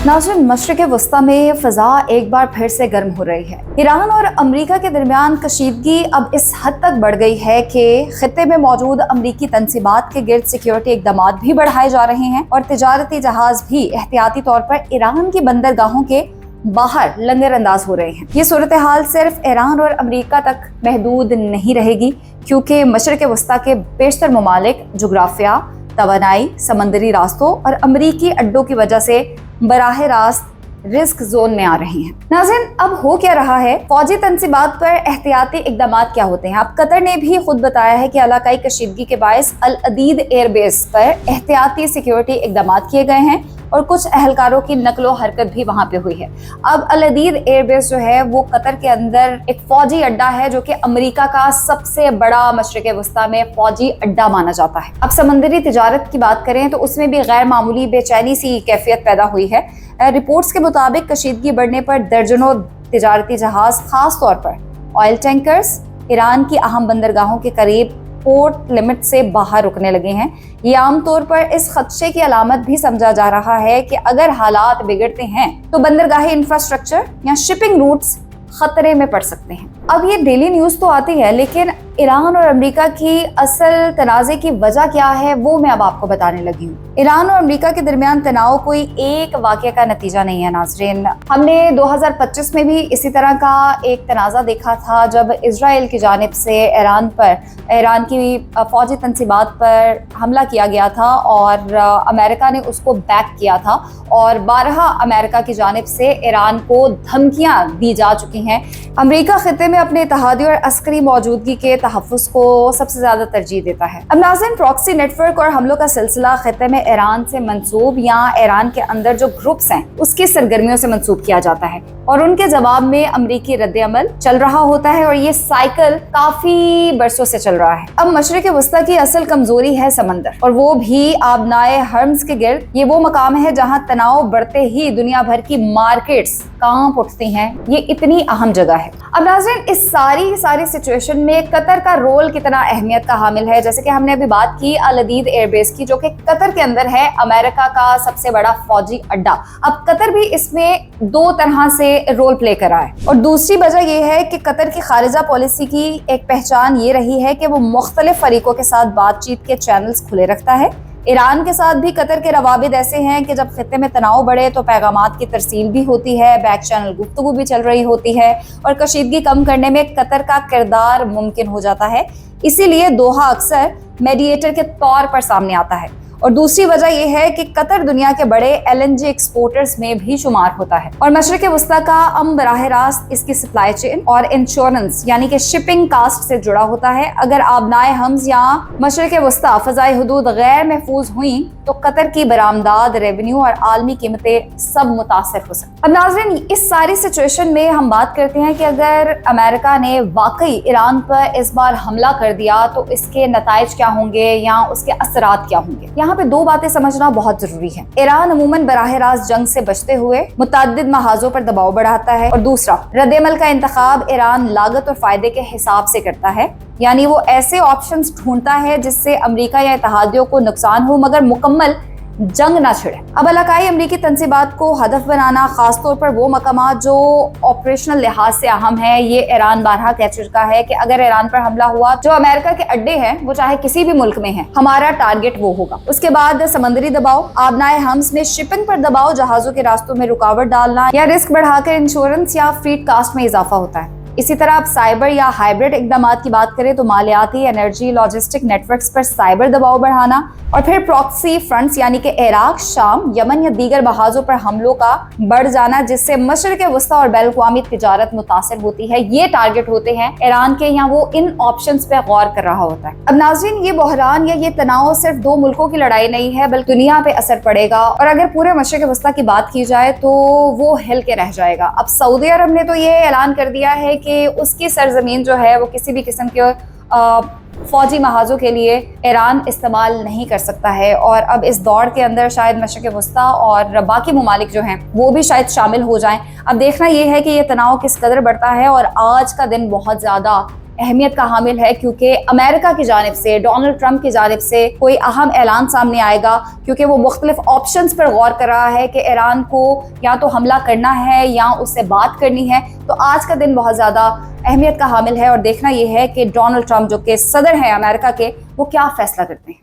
नाज़रीन, मशरिक़ वस्ता में फ़ज़ा एक बार फिर से गर्म हो रही है। ईरान और अमरीका के दरमियान कशीदगी अब इस हद तक बढ़ गई है कि खित्ते में मौजूद अमरीकी तंसीबात के गिर्द सिक्योरिटी इक़दामात भी बढ़ाए जा रहे हैं और तिजारती जहाज भी एहतियाती तौर पर ईरान की बंदरगाहों के बाहर लंगर अंदाज हो रहे हैं। ये सूरत हाल सिर्फ ईरान और अमरीका तक महदूद नहीं रहेगी, क्योंकि मशरिक़ वस्ता के बेशतर ममालिक जुग्राफिया, तवानाई, समंदरी रास्तों और अमरीकी अड्डों की वजह से बराह रास्त रिस्क जोन में आ रही हैं। नाज़रीन, अब हो क्या रहा है? फौजी तंसीबात पर एहतियाती इक़दामात क्या होते हैं? अब कतर ने भी खुद बताया है कि इलाकाई कशीदगी के बायस अल अदीद एयरबेस पर एहतियाती सिक्योरिटी इक़दामात किए गए हैं और कुछ अहलकारों की नकलो हरकत भी वहां पे हुई है। अब अल अदीद एयरबेस जो है वो कतर के अंदर एक फौजी अड्डा है, जो कि अमेरिका का सबसे बड़ा मशरिक़ वस्ता में फौजी अड्डा माना जाता है। अब समंदरी तिजारत की बात करें तो उसमें भी गैर मामूली बेचैनी सी कैफियत पैदा हुई है। रिपोर्ट्स के मुताबिक कशीदगी बढ़ने पर दर्जनों तिजारती जहाज, खास तौर पर ऑयल टैंकर्स, ईरान की अहम बंदरगाहों के करीब पोर्ट लिमिट से बाहर रुकने लगे हैं। ये आमतौर पर इस खदशे की अलामत भी समझा जा रहा है कि अगर हालात बिगड़ते हैं तो बंदरगाही इंफ्रास्ट्रक्चर या शिपिंग रूट्स खतरे में पड़ सकते हैं। अब ये डेली न्यूज़ तो आती है, लेकिन ईरान और अमेरिका की असल तनाज़े की वजह क्या है वो मैं अब आपको बताने लगी हूँ। ईरान और अमेरिका के दरमियान तनाव कोई एक वाक़या का नतीजा नहीं है नाज़रीन। हमने 2025 में भी इसी तरह का एक तनाज़ा देखा था, जब इजराइल की जानिब से ईरान की फौजी तंसीबात पर हमला किया गया था और अमेरिका ने उसको बैक किया था और 12 अमेरिका की जानिब से ईरान को धमकियाँ दी जा चुकी हैं। अमेरिका खित्ते में अपने इत्तेहादी और अस्करी मौजूदगी के तहफ़्फ़ुज़ को सबसे ज़्यादा तरजीह देता है। अब नाज़रीन, प्रॉक्सी नेटवर्क और हमलों का सिलसिला खित्ते में ईरान से मंसूब या ईरान के अंदर जो ग्रुप्स हैं उसकी सरगर्मियों से मंसूब किया जाता है और उनके जवाब में अमरीकी रद्द-ए-अमल चल रहा होता है और ये साइकिल काफी बरसों से चल रहा है। अब मशरिक़ वस्ता की असल कमजोरी है समंदर, और वो भी आबनाए हर्म्स के गिर्द। ये वो मकाम है जहाँ तनाव बढ़ते ही दुनिया भर की मार्केट्स कांप उठती हैं। ये इतनी अहम जगह है। अब नाज़रीन, इस सारी सिचुएशन में कतर का रोल कितना अहमियत का हामिल है? जैसे कि हमने अभी बात की अल अदीद एयरबेस की, जो कि कतर के अंदर है, अमेरिका का सबसे बड़ा फौजी अड्डा। अब कतर भी इसमें दो तरह से रोल प्ले करा है। और दूसरी वजह यह है कि कतर की खारिजा पॉलिसी की एक पहचान ये रही है कि वो मुख्तलिफ फरीकों के साथ बातचीत के चैनल्स खुले रखता है। ईरान के साथ भी कतर के रवाबित ऐसे हैं कि जब खित्ते में तनाव बढ़े तो पैगामात की तरसील भी होती है, बैक चैनल गुफ्तगू भी चल रही होती है और कशीदगी कम करने में कतर का किरदार मुमकिन हो जाता है। इसीलिए दोहा अक्सर मीडिएटर के तौर पर सामने आता है। और दूसरी वजह यह है कि कतर दुनिया के बड़े LNG एक्सपोर्टर्स में भी शुमार होता है और मशरिक़ वस्ता का बराह रास्त इसकी सप्लाई चेन और इंश्योरेंस यानी कि शिपिंग कास्ट से जुड़ा होता है। अगर आबनाए हम्स या मशरिक़ वस्ता फ़ज़ाई हुदूद गैर महफूज हुई तो कतर की बरामदाद, रेवेन्यू और आलमी कीमतें सब मुतासर हो सकती। अब नाज़रीन, इस सारी सिचुएशन में हम बात करते हैं कि अगर अमेरिका ने वाकई ईरान पर इस बार हमला कर दिया तो इसके नताइज क्या होंगे या उसके असरात क्या होंगे। यहाँ पे दो बातें समझना बहुत जरूरी है। ईरान अमूमन बराह रास्त जंग से बचते हुए मुतअद्दिद महाजों पर दबाव बढ़ाता है और दूसरा, रद्द-ए-अमल का इंतखाब ईरान लागत और फायदे के हिसाब से करता है, यानी वो ऐसे ऑप्शंस ढूंढता है जिससे अमेरिका या इत्तेहादियों को नुकसान हो मगर मुकम्मल जंग ना छिड़े। अब इलाकाई अमरीकी तंसीबात को हदफ बनाना, खासतौर पर वो मकामात जो ऑपरेशनल लिहाज से अहम है, ये ईरान बारहा कह चुका है कि अगर ईरान पर हमला हुआ, जो अमेरिका के अड्डे हैं वो चाहे किसी भी मुल्क में है, हमारा टारगेट वो होगा। उसके बाद समंदरी दबाव, आबनाए हम्स में शिपिंग पर दबाव, जहाजों के रास्तों में रुकावट डालना या रिस्क बढ़ाकर इंश्योरेंस या फ्रीट कास्ट में इजाफा होता है। इसी तरह आप साइबर या हाइब्रिड इक़दामात की बात करें तो मालियाती, एनर्जी, लॉजिस्टिक नेटवर्क्स पर साइबर दबाव बढ़ाना और फिर प्रॉक्सी फ्रंट्स यानी कि इराक, शाम, यमन या दीगर महाजों पर हमलों का बढ़ जाना, जिससे मशरिक़ वस्ता और बैन-अल-अक़वामी तिजारत मुतासर होती है। ये टारगेट होते हैं ईरान के, या वो इन ऑप्शंस पे गौर कर रहा होता है। अब नाज़रीन, ये बहरान या ये तनाव सिर्फ दो मुल्कों की लड़ाई नहीं है, बल्कि दुनिया पे असर पड़ेगा और अगर पूरे मशरिक़ वस्ता की बात की जाए तो वो हिल के रह जाएगा। अब सऊदी अरब ने तो ये ऐलान कर दिया है कि उसकी सरजमीन जो है वो किसी भी किस्म के फौजी महाजों के लिए ईरान इस्तेमाल नहीं कर सकता है और अब इस दौड़ के अंदर शायद मशरिक़ वस्ता और बाकी ममालिक जो हैं वो भी शायद शामिल हो जाएं। अब देखना ये है कि ये तनाव किस कदर बढ़ता है और आज का दिन बहुत ज़्यादा अहमियत का हामिल है, क्योंकि अमेरिका की जानिब से, डोनाल्ड ट्रंप की जानिब से कोई अहम ऐलान सामने आएगा, क्योंकि वो मुख्तलिफ ऑप्शंस पर गौर कर रहा है कि ईरान को या तो हमला करना है या उससे बात करनी है। तो आज का दिन बहुत ज़्यादा अहमियत का हामिल है और देखना यह है कि डोनाल्ड ट्रंप जो कि सदर हैं अमेरिका के, वो क्या फैसला करते हैं।